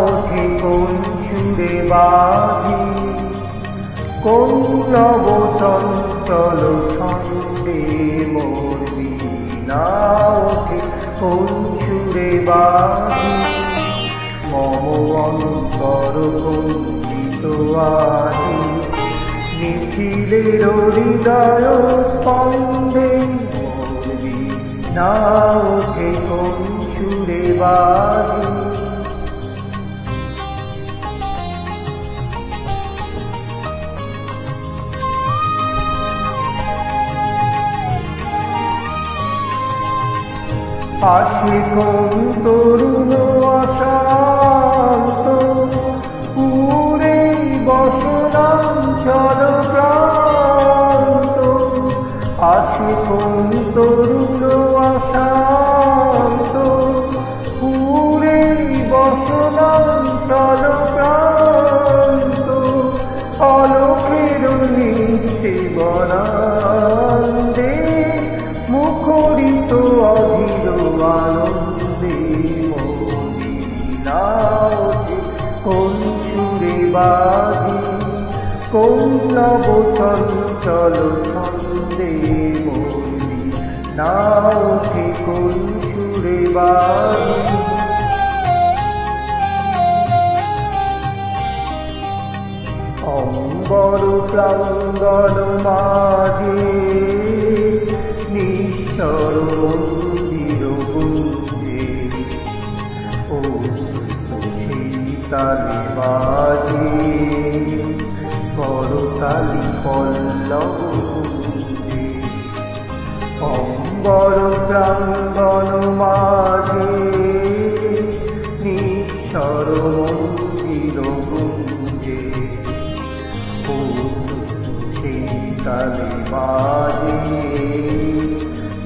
ওঠে কোন সুরে বাজি, কোন নব চঞ্চল ছন্দে মোর বীণা ওঠে কোন সুরে বাজি। মম অন্তর কম্পিত আজি, নিখিলের হৃদয় স্পন্দে মোর বীণা ওঠে কোন সুরে বাজি। আসে কোন তরুণ অশান্ত, পুরে বসনাঞ্চল প্রান্ত। আসে কোন তরুণ অশান্ত, পুরে বসনাঞ্চল প্রান্ত। অলোকের নৃত্যে বনান্দে মুখরিত অধীর আনন্দে মোর বীণা ওঠে কোন সুরে বাজি, কোন নব চঞ্চল ছন্দে মোর বীণা ওঠে কোন সুরে বাজি। অম্বর প্রাঙ্গণ মাঝে নিঃস্বর মঞ্জির গুঞ্জে, শীতালি বাজে করতালি পল্লব গুঞ্জে। অম্বর প্রাঙ্গণ মাঝে নিঃস্বর মঞ্জির গুঞ্জে, শীতালি বাজে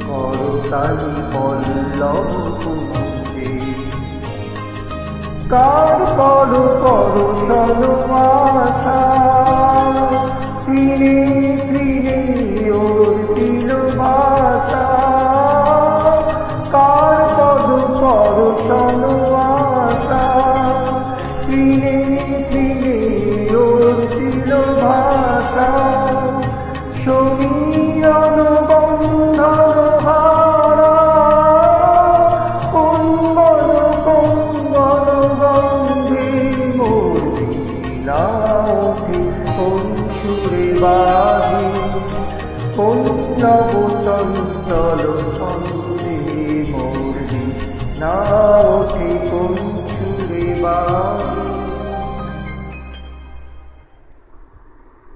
করতালি পল্লব গুঞ্জে। কার পর পরশন আশা, তৃণে তৃণে অর্পিল ভাষা। কার পদ পরশন আশা, তৃণে তৃণে অর্পিল ভাষা। সমীরণ বন্ধন হারা, কুম্বন কুম্বন গন্ধে মোর বীণা ওঠে কোন সুরে বাজি, কোন নব চঞ্চল ছন্দে মোর বীণা ওঠে কোন সুরে বাজি।